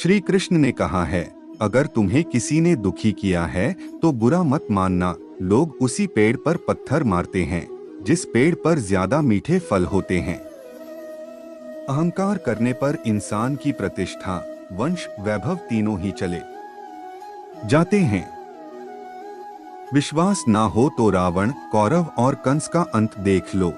श्री कृष्ण ने कहा है, अगर तुम्हें किसी ने दुखी किया है तो बुरा मत मानना। लोग उसी पेड़ पर पत्थर मारते हैं जिस पेड़ पर ज्यादा मीठे फल होते हैं। अहंकार करने पर इंसान की प्रतिष्ठा, वंश, वैभव तीनों ही चले जाते हैं। विश्वास ना हो तो रावण, कौरव और कंस का अंत देख लो।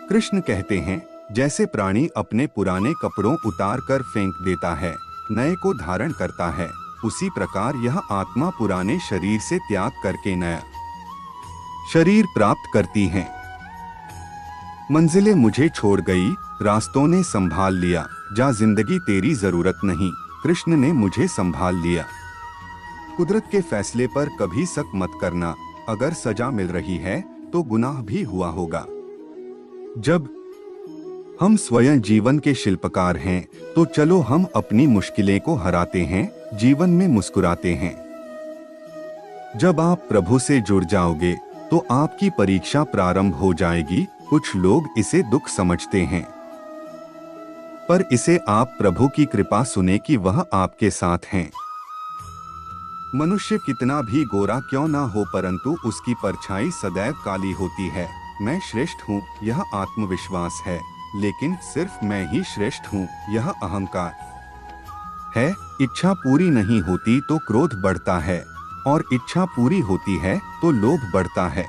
कृष्ण कहते हैं, जैसे प्राणी अपने पुराने कपड़ों उतार कर फेंक देता है, नए को धारण करता है, उसी प्रकार यह आत्मा पुराने शरीर से त्याग करके नया शरीर प्राप्त करती है। मंजिलें मुझे छोड़ गई, रास्तों ने संभाल लिया, जा जिंदगी तेरी जरूरत नहीं, कृष्ण ने मुझे संभाल लिया। कुदरत के फैसले पर कभी शक मत करना, अगर सजा मिल रही है तो गुनाह भी हुआ होगा। जब हम स्वयं जीवन के शिल्पकार हैं तो चलो हम अपनी मुश्किलें को हराते हैं, जीवन में मुस्कुराते हैं। जब आप प्रभु से जुड़ जाओगे तो आपकी परीक्षा प्रारंभ हो जाएगी। कुछ लोग इसे दुख समझते हैं, पर इसे आप प्रभु की कृपा सुने कि वह आपके साथ हैं। मनुष्य कितना भी गोरा क्यों ना हो, परंतु उसकी परछाई सदैव काली होती है। मैं श्रेष्ठ हूँ, यह आत्मविश्वास है, लेकिन सिर्फ मैं ही श्रेष्ठ हूँ, यह अहंकार है। इच्छा पूरी नहीं होती तो क्रोध बढ़ता है, और इच्छा पूरी होती है तो लोभ बढ़ता है।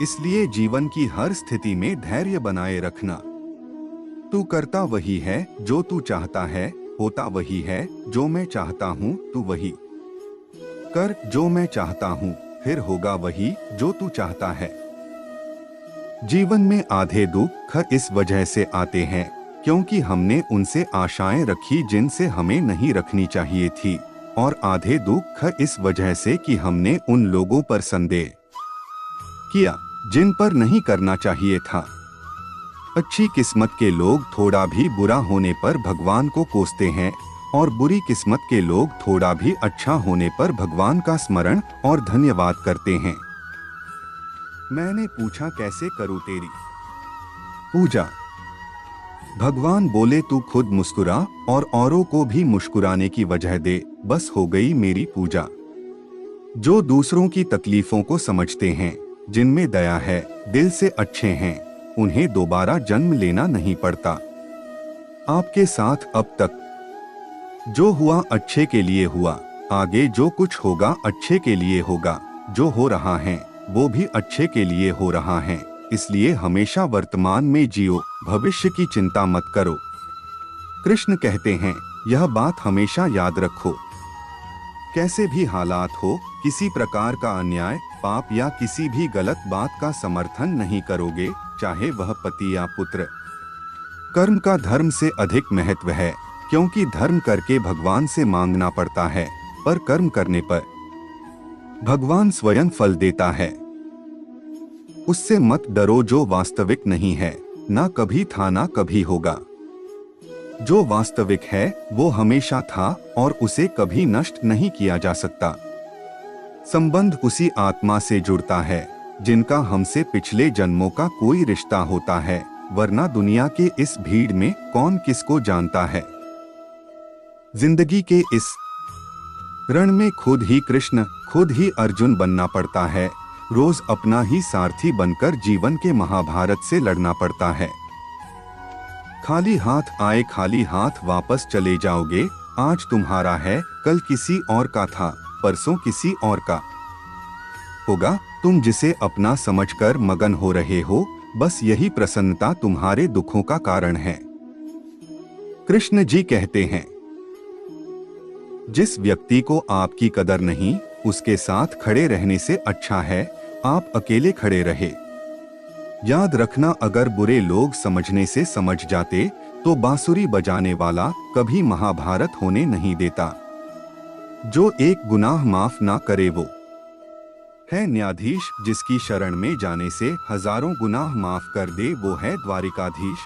इसलिए जीवन की हर स्थिति में धैर्य बनाए रखना। तू करता वही है जो तू चाहता है, होता वही है जो मैं चाहता हूँ, तू वही कर जो मैं चाहता हूँ, फिर होगा वही जो तू चाहता है। जीवन में आधे दुख इस वजह से आते हैं क्योंकि हमने उनसे आशाएं रखी जिनसे हमें नहीं रखनी चाहिए थी, और आधे दुख इस वजह से कि हमने उन लोगों पर संदेह किया जिन पर नहीं करना चाहिए था। अच्छी किस्मत के लोग थोड़ा भी बुरा होने पर भगवान को कोसते हैं, और बुरी किस्मत के लोग थोड़ा भी अच्छा होने पर भगवान का स्मरण और धन्यवाद करते हैं। मैंने पूछा, कैसे करूं तेरी पूजा? भगवान बोले, तू खुद मुस्कुरा और औरों को भी मुस्कुराने की वजह दे, बस हो गई मेरी पूजा। जो दूसरों की तकलीफों को समझते हैं, जिनमें दया है, दिल से अच्छे हैं, उन्हें दोबारा जन्म लेना नहीं पड़ता। आपके साथ अब तक जो हुआ अच्छे के लिए हुआ, आगे जो कुछ होगा अच्छे के लिए होगा। जो हो रहा है वो भी अच्छे के लिए हो रहा है, इसलिए हमेशा वर्तमान में जियो, भविष्य की चिंता मत करो। कृष्ण कहते हैं, यह बात हमेशा याद रखो, कैसे भी हालात हो, किसी प्रकार का अन्याय, पाप या किसी भी गलत बात का समर्थन नहीं करोगे, चाहे वह पति या पुत्र। कर्म का धर्म से अधिक महत्व है, क्योंकि धर्म करके भगवान से मांगना पड़ता है, पर कर्म करने पर भगवान स्वयं फल देता है। उससे मत डरो जो वास्तविक नहीं है, ना कभी था ना कभी होगा। जो वास्तविक है वो हमेशा था और उसे कभी नष्ट नहीं किया जा सकता। संबंध उसी आत्मा से जुड़ता है जिनका हमसे पिछले जन्मों का कोई रिश्ता होता है, वरना दुनिया के इस भीड़ में कौन किसको जानता है। जिंदगी के इस रण में खुद ही कृष्ण, खुद ही अर्जुन बनना पड़ता है। रोज अपना ही सारथी बनकर जीवन के महाभारत से लड़ना पड़ता है। खाली हाथ आए खाली हाथ वापस चले जाओगे। आज तुम्हारा है, कल किसी और का था, परसों किसी और का होगा। तुम जिसे अपना समझकर मगन हो रहे हो, बस यही प्रसन्नता तुम्हारे दुखों का कारण है। कृष्ण जी कहते हैं, जिस व्यक्ति को आपकी कदर नहीं, उसके साथ खड़े रहने से अच्छा है आप अकेले खड़े रहे। याद रखना, अगर बुरे लोग समझने से समझ जाते तो बांसुरी बजाने वाला कभी महाभारत होने नहीं देता। जो एक गुनाह माफ ना करे वो है न्यायाधीश, जिसकी शरण में जाने से हजारों गुनाह माफ कर दे वो है द्वारिकाधीश।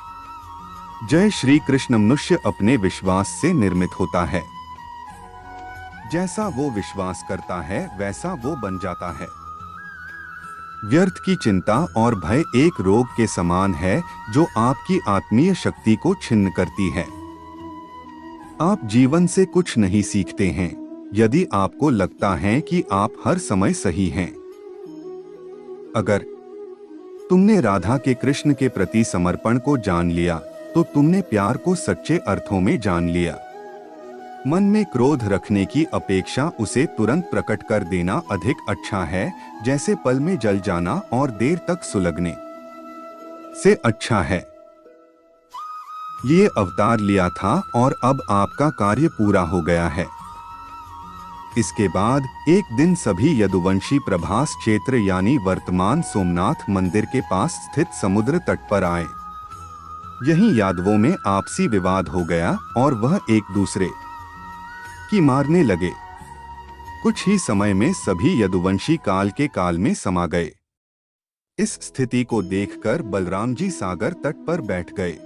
जय श्री कृष्ण। मनुष्य अपने विश्वास से निर्मित होता है, जैसा वो विश्वास करता है वैसा वो बन जाता है। व्यर्थ की चिंता और भय एक रोग के समान है जो आपकी आत्मीय शक्ति को छिन्न करती है। आप जीवन से कुछ नहीं सीखते हैं यदि आपको लगता है कि आप हर समय सही हैं। अगर तुमने राधा के कृष्ण के प्रति समर्पण को जान लिया तो तुमने प्यार को सच्चे अर्थों में जान लिया। मन में क्रोध रखने की अपेक्षा उसे तुरंत प्रकट कर देना अधिक अच्छा है, जैसे पल में जल जाना और देर तक सुलगने से अच्छा है। ये अवतार लिया था और अब आपका कार्य पूरा हो गया है। इसके बाद एक दिन सभी यदुवंशी प्रभास क्षेत्र यानी वर्तमान सोमनाथ मंदिर के पास स्थित समुद्र तट पर आए। यहीं यादवों में आपसी विवाद हो गया और वह एक दूसरे की मारने लगे। कुछ ही समय में सभी यदुवंशी काल के काल में समा गए। इस स्थिति को देखकर बलराम जी सागर तट पर बैठ गए।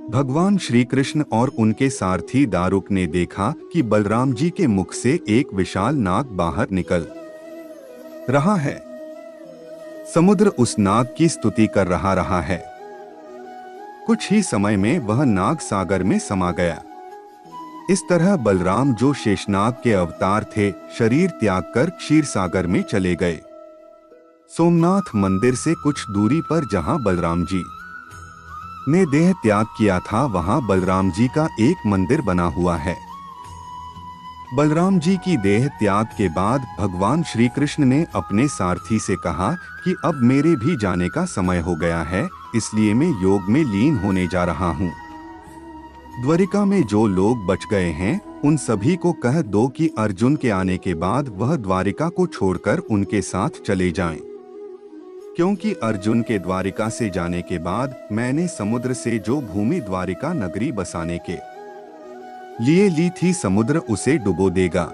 भगवान श्री कृष्ण और उनके सारथी दारुक ने देखा कि बलराम जी के मुख से एक विशाल नाग बाहर निकल रहा है। समुद्र उस नाग की स्तुति कर रहा है। कुछ ही समय में वह नाग सागर में समा गया। इस तरह बलराम, जो शेषनाग के अवतार थे, शरीर त्याग कर क्षीर सागर में चले गए। सोमनाथ मंदिर से कुछ दूरी पर जहां बलराम जी ने देह त्याग किया था, वहां बलराम जी का एक मंदिर बना हुआ है। बलराम जी की देह त्याग के बाद भगवान श्री कृष्ण ने अपने सारथी से कहा कि अब मेरे भी जाने का समय हो गया है, इसलिए मैं योग में लीन होने जा रहा हूँ। द्वारिका में जो लोग बच गए हैं उन सभी को कह दो कि अर्जुन के आने के बाद वह द्वारिका को छोड़कर उनके साथ चले जाएं। क्योंकि अर्जुन के द्वारिका से जाने के बाद मैंने समुद्र से जो भूमि द्वारिका नगरी बसाने के लिए ली थी, समुद्र उसे डुबो देगा।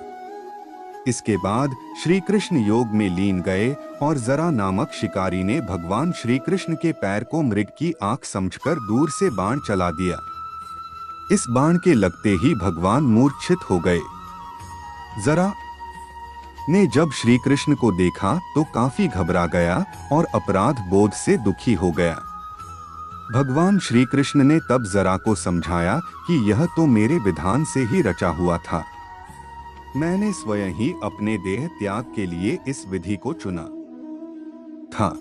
इसके बाद श्री कृष्ण योग में लीन गए और जरा नामक शिकारी ने भगवान श्री कृष्ण के पैर को मृग की आंख समझकर दूर से बाण चला दिया। इस बाण के लगते ही भगवान मूर्छित हो गए। जरा ने जब श्री कृष्ण को देखा तो काफी घबरा गया और अपराध बोध से दुखी हो गया। भगवान श्री कृष्ण ने तब जरा को समझाया कि यह तो मेरे विधान से ही रचा हुआ था। मैंने स्वयं ही अपने देह त्याग के लिए इस विधि को चुना था,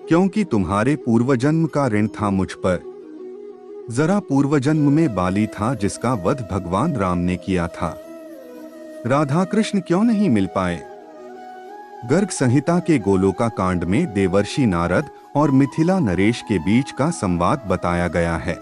क्योंकि तुम्हारे पूर्वजन्म का ऋण था मुझ पर। जरा पूर्वजन्म में बाली था जिसका वध भगवान राम ने किया था। राधा कृष्ण क्यों नहीं मिल पाए? गर्ग संहिता के गोलोका कांड में देवर्षि नारद और मिथिला नरेश के बीच का संवाद बताया गया है।